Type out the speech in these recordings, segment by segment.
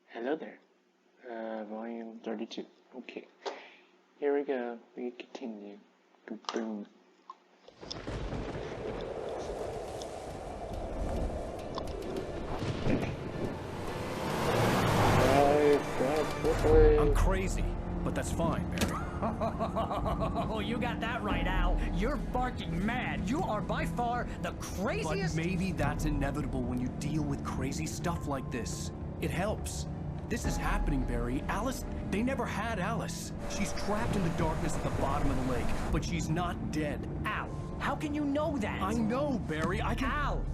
Hello there. Volume 32. Okay. Here we go. We continue. Boom. I'm crazy, but that's fine, Barry. Oh, you got that right, Al. You're barking mad. You are by far the craziest. But maybe that's inevitable when you deal with crazy stuff like this. It helps. This is happening, Barry. Alice, they never had Alice. She's trapped in the darkness at the bottom of the lake, but she's not dead. Al, how can you know that? I know, Barry. I can... Al,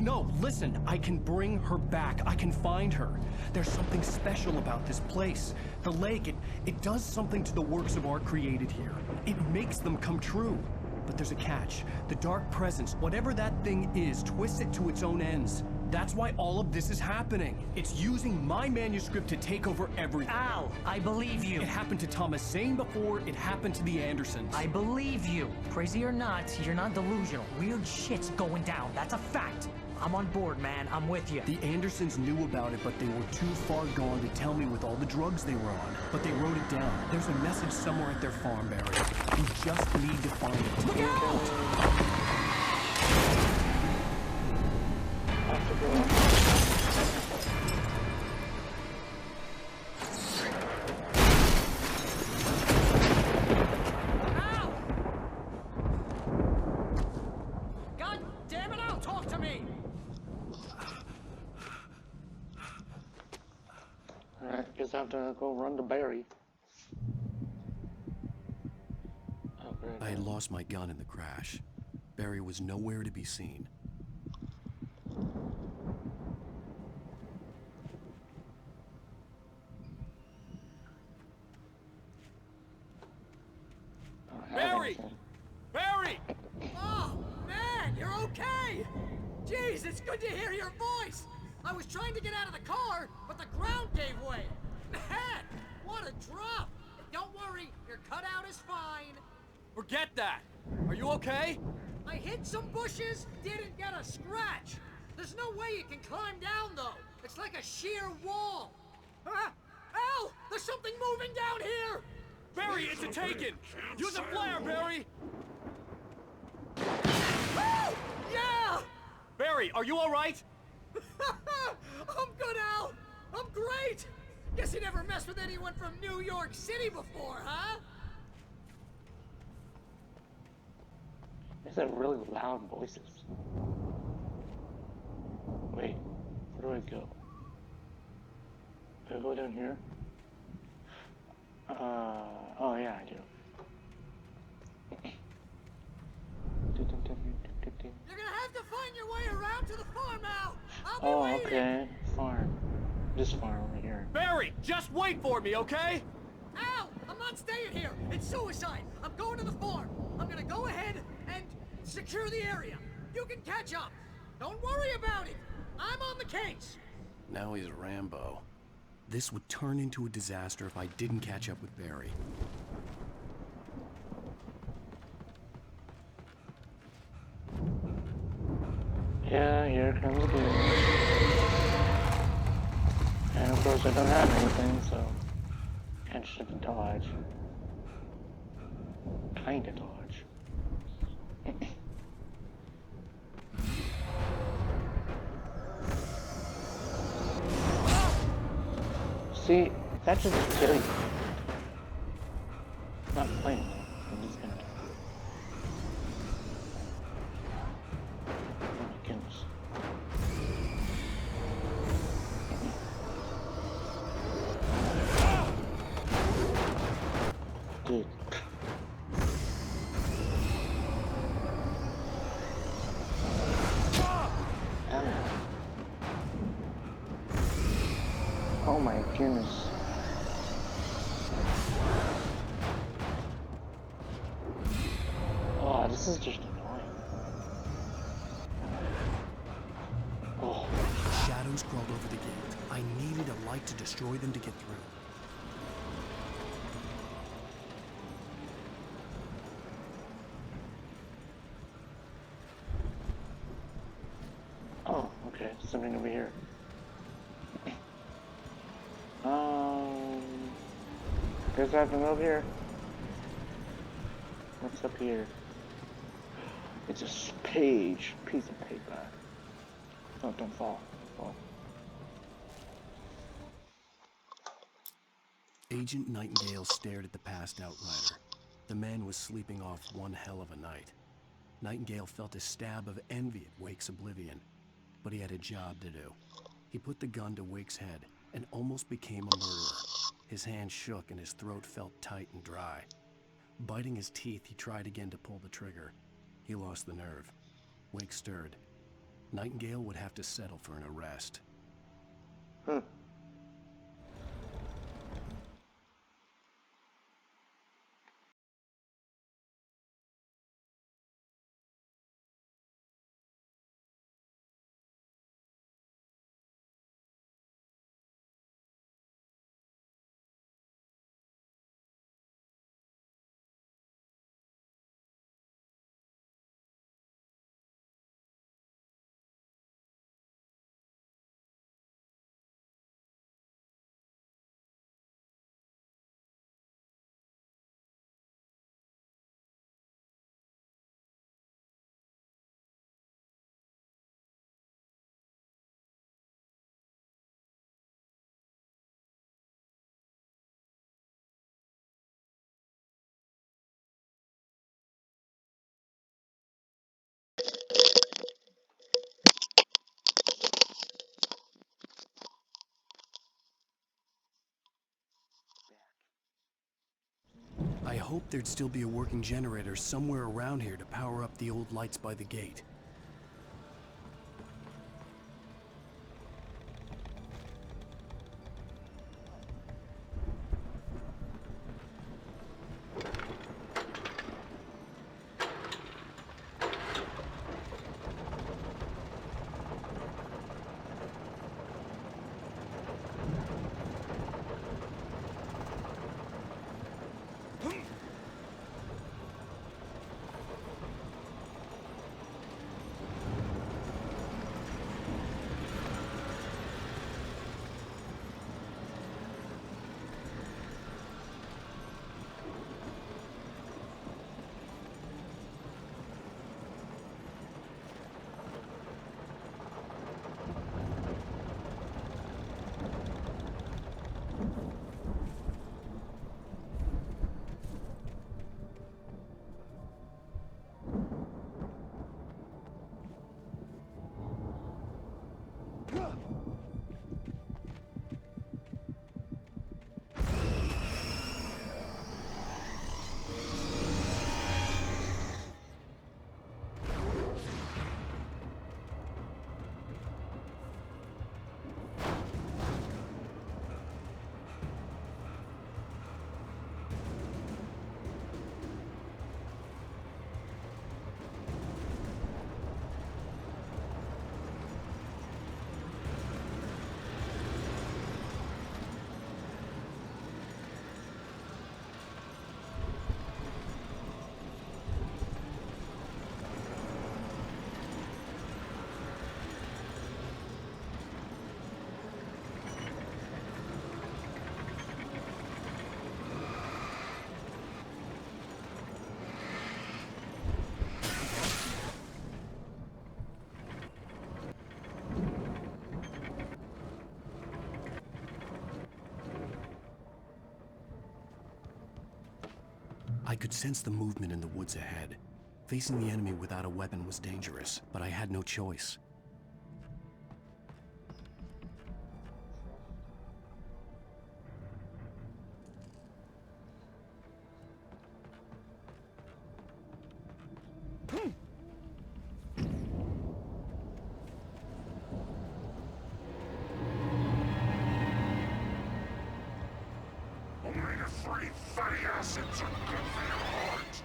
No, listen. I can bring her back. I can find her. There's something special about this place. The lake, it does something to the works of art created here. It makes them come true. But there's a catch. The dark presence, whatever that thing is, twists it to its own ends. That's why all of this is happening. It's using my manuscript to take over everything. Al, I believe you. It happened to Thomas Zane before, it happened to the Andersons. I believe you. Crazy or not, you're not delusional. Weird shit's going down. That's a fact. I'm on board, man. I'm with you. The Andersons knew about it, but they were too far gone to tell me with all the drugs they were on. But they wrote it down. There's a message somewhere at their farm, Barry. We just need to find it. Look out! Al! God damn it, Al, talk to me! Alright, guess I have to go run to Barry. Oh, great. I had lost my gun in the crash. Barry was nowhere to be seen. Barry! Barry! Oh, man, you're okay! Jeez, it's good to hear your voice! I was trying to get out of the car, but the ground gave way! Man, what a drop! Don't worry, your cutout is fine. Forget that! Are you okay? I hit some bushes, didn't get a scratch. There's no way you can climb down, though. It's like a sheer wall. Al, there's something moving down here! Barry, it's a taken! Use a flare, Barry! Oh, yeah! Barry, are you alright? I'm good, Al. I'm great. Guess you never messed with anyone from New York City before, huh? These are really loud voices. Wait, where do I go? Do I go down here? Oh yeah, I do. You're gonna have to find your way around to the farm, Al. I'll be Oh, waiting. okay. Farm. This farm over here. Barry, just wait for me, okay? Al, I'm not staying here. It's suicide. I'm going to the farm. I'm gonna go ahead and secure the area. You can catch up. Don't worry about it. I'm on the case. Now he's Rambo. This would turn into a disaster if I didn't catch up with Barry. Yeah, here comes the game. And of course I don't have anything, so can't just dodge. Kinda dodge. See, that should just kill you. I'm not playing it. I'm just gonna. Oh my goodness. Dude. Oh my goodness. Oh, this is just annoying. Oh, Shadows crawled over the gate. I needed a light to destroy them to get through. oh, okay, something over here. Guess I have to move here. What's up here? It's a piece of paper. Oh, don't fall. Fall. Agent Nightingale stared at the passed out rider. The man was sleeping off one hell of a night. Nightingale felt a stab of envy at Wake's oblivion, but he had a job to do. He put the gun to Wake's head and almost became a murderer. His hand shook and his throat felt tight and dry. Biting his teeth, he tried again to pull the trigger. He lost the nerve. Wake stirred. Nightingale would have to settle for an arrest. I hoped there'd still be a working generator somewhere around here to power up the old lights by the gate. I could sense the movement in the woods ahead. Facing the enemy without a weapon was dangerous, but I had no choice. Omega 3 fatty acids are good for your heart.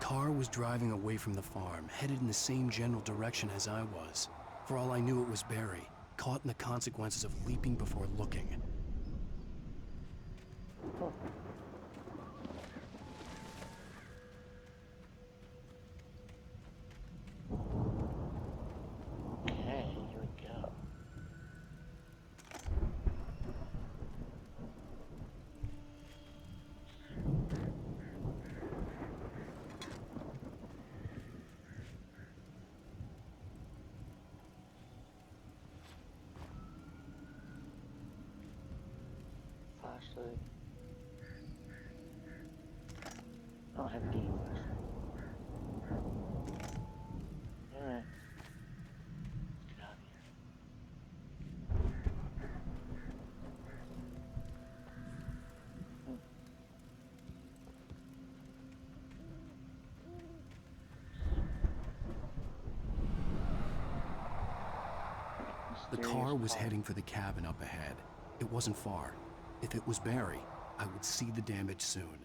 car was driving away from the farm, headed in the same general direction as I was. For all I knew, it was Barry, caught in the consequences of leaping before looking. Huh. Okay, here we go. Flashlight. I don't have a game flashlight. Alright. Get out of here. The car was heading for the cabin up ahead. It wasn't far. If it was Barry, I would see the damage soon.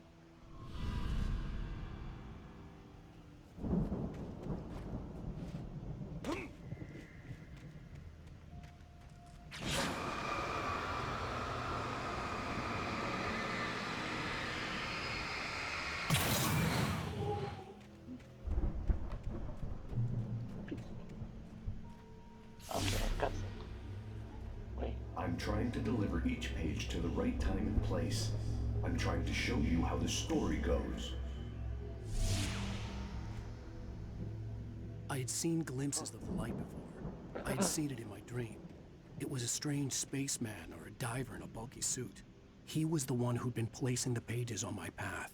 Okay, got it. Wait. I'm trying to deliver each page to the right time and place. I'm trying to show you how the story goes. I had seen glimpses of the light before. I had seen it in my dream. It was a strange spaceman or a diver in a bulky suit. He was the one who'd been placing the pages on my path.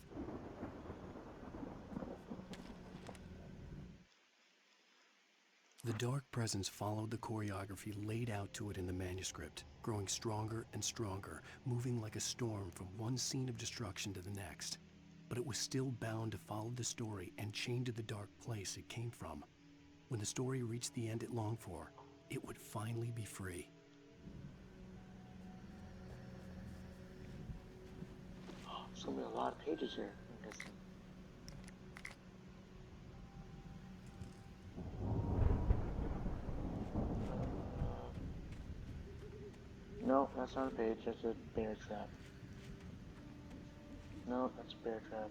The dark presence followed the choreography laid out to it in the manuscript, growing stronger and stronger, moving like a storm from one scene of destruction to the next. But it was still bound to follow the story and chained to the dark place it came from. When the story reached the end it longed for, it would finally be free. Oh, there's gonna be a lot of pages here, I'm guessing. No, that's not a page, that's a bear trap. No, that's a bear trap.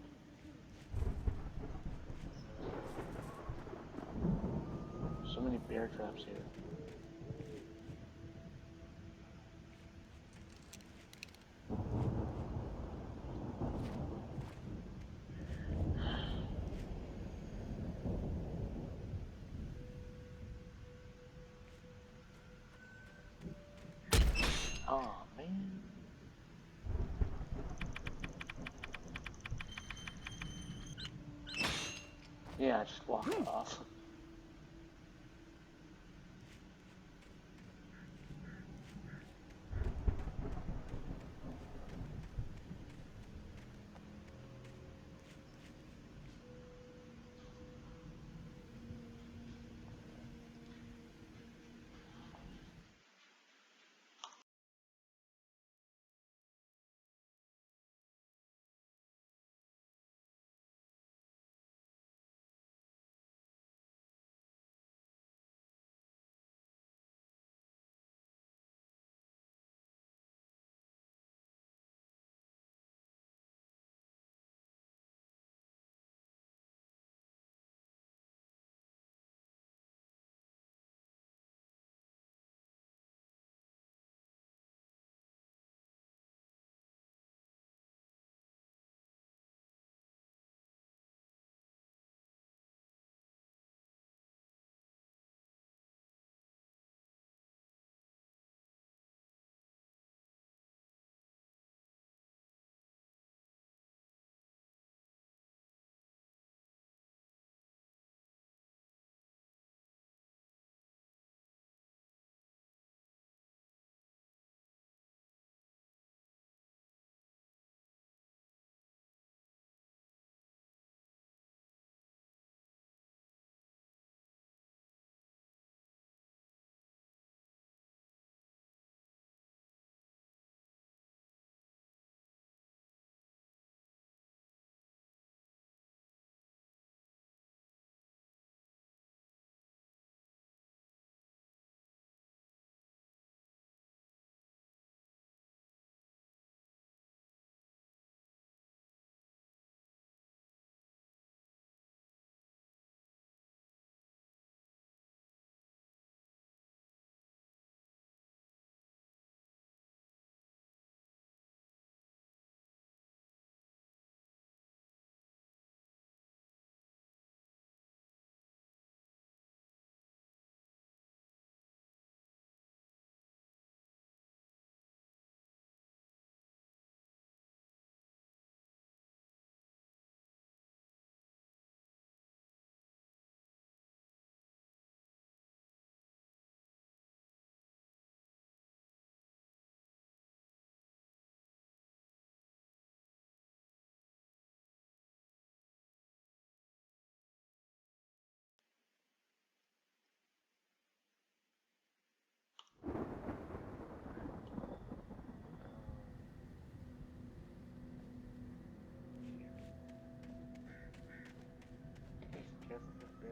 So many bear traps here. Oh man. Yeah, just walk off.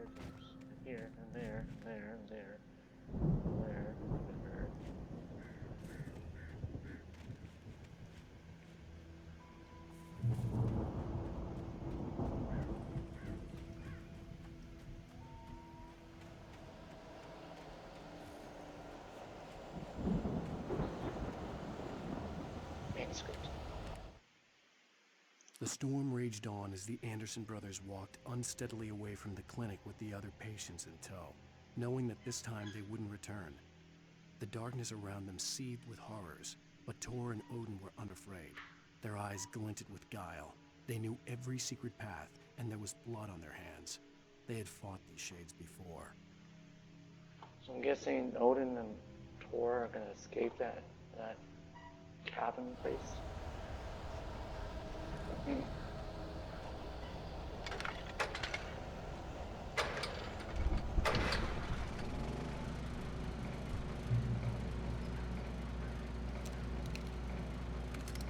tips. Here, and there, and there, and there. There, and there. Manuscript. The storm raged on as the Anderson brothers walked unsteadily away from the clinic with the other patients in tow, knowing that this time they wouldn't return. The darkness around them seethed with horrors, but Tor and Odin were unafraid. Their eyes glinted with guile. They knew every secret path, and there was blood on their hands. They had fought these shades before. So I'm guessing Odin and Tor are gonna escape that cabin place.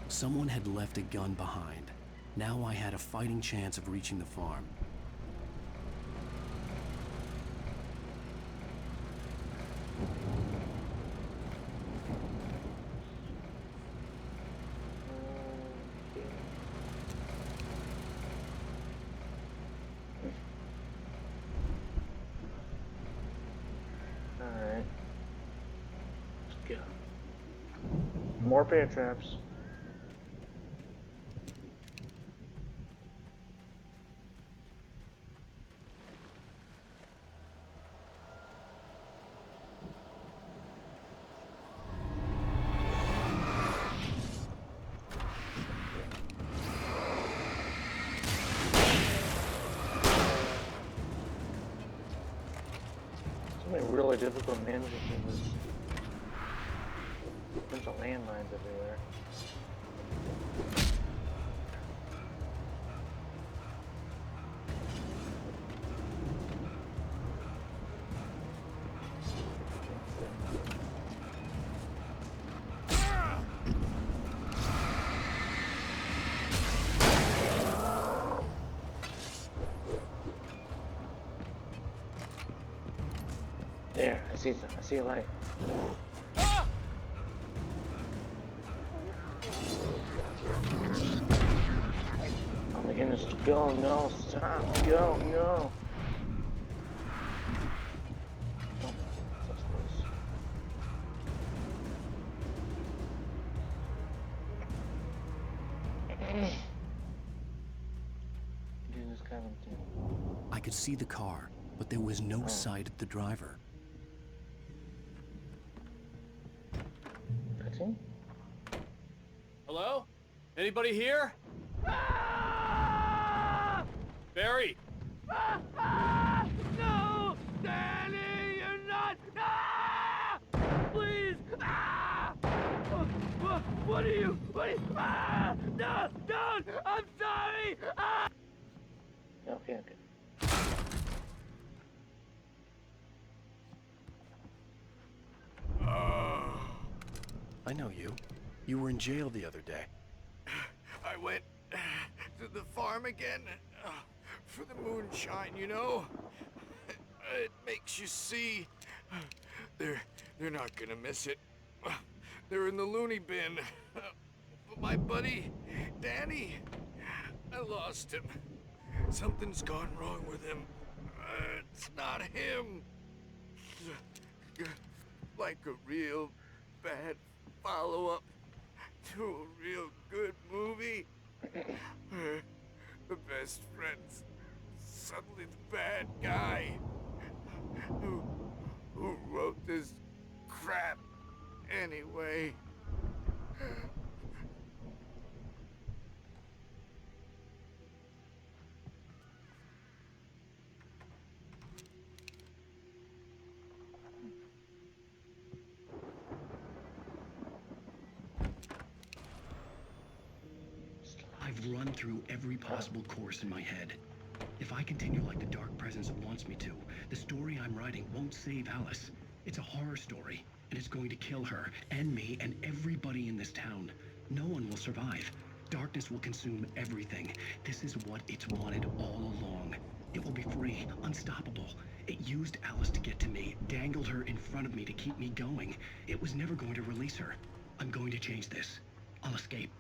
Someone had left a gun behind. Now I had a fighting chance of reaching the farm. Alright. Let's go. More bear traps. Really difficult managing this. Bunch of landmines everywhere. There, I see a light. Oh my goodness, go, no, stop, go, no. Oh, so close. Goodness, kind of I could see the car, but there was no sight of the driver. Hello? Anybody here? Barry! No! Danny, you're not! Please! What are you? No! Don't! I'm sorry! Okay. I know you. You were in jail the other day. I went to the farm again for the moonshine, you know? It makes you see. They're not gonna miss it. They're in the loony bin. But my buddy, Danny, I lost him. Something's gone wrong with him. It's not him. Like a real bad follow-up to a real good movie. The best friend's suddenly the bad guy. Who wrote this crap anyway? I've run through every possible course in my head. If I continue like the Dark Presence wants me to, the story I'm writing won't save Alice. It's a horror story, and it's going to kill her, and me, and everybody in this town. No one will survive. Darkness will consume everything. This is what it's wanted all along. It will be free, unstoppable. It used Alice to get to me, dangled her in front of me to keep me going. It was never going to release her. I'm going to change this. I'll escape.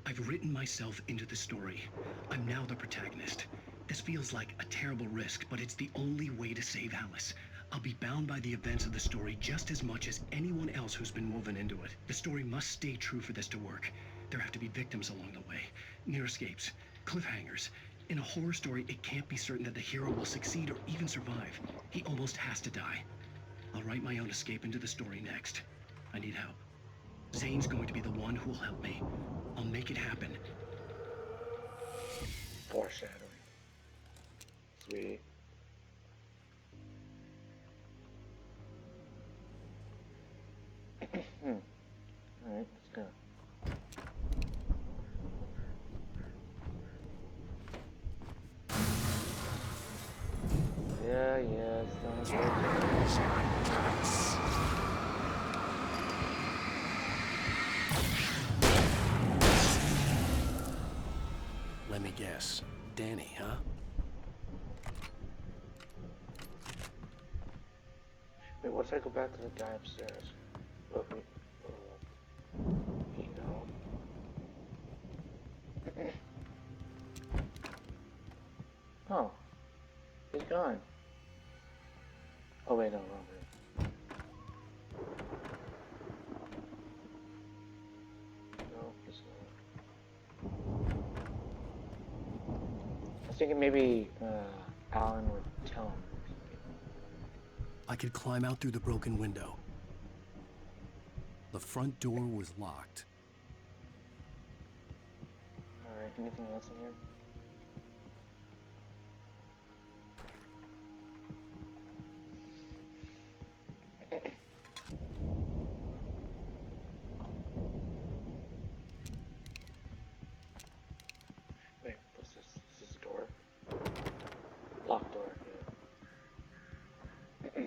I've written myself into the story. I'm now the protagonist. This feels like a terrible risk, but it's the only way to save Alice. I'll be bound by the events of the story just as much as anyone else who's been woven into it. The story must stay true for this to work. There have to be victims along the way, near escapes, cliffhangers. In a horror story, it can't be certain that the hero will succeed or even survive. He almost has to die. I'll write my own escape into the story next. I need help. Zane's going to be the one who will help me. I'll make it happen. Foreshadowing. Sweet. Alright, let's go. Yeah, sounds good. Let me guess. Danny, huh? Wait, what if I go back to the guy upstairs? What we, you know? Oh, he's gone. Oh wait, no, wrong way. No, it's not. I was thinking maybe Alan would tell him. I could climb out through the broken window. The front door was locked. Alright, anything else in here? Wait, what's this? Is this a door? Locked door, yeah.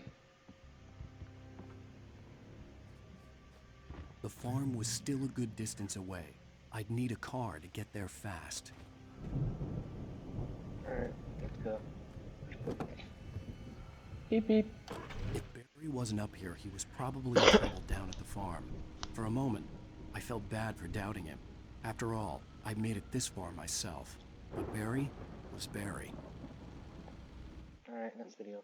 The farm was still a good distance away. I'd need a car to get there fast. Alright, let's go. Beep beep. If Barry wasn't up here, he was probably in trouble down at the farm. For a moment, I felt bad for doubting him. After all, I'd made it this far myself. But Barry was Barry. Alright, next video.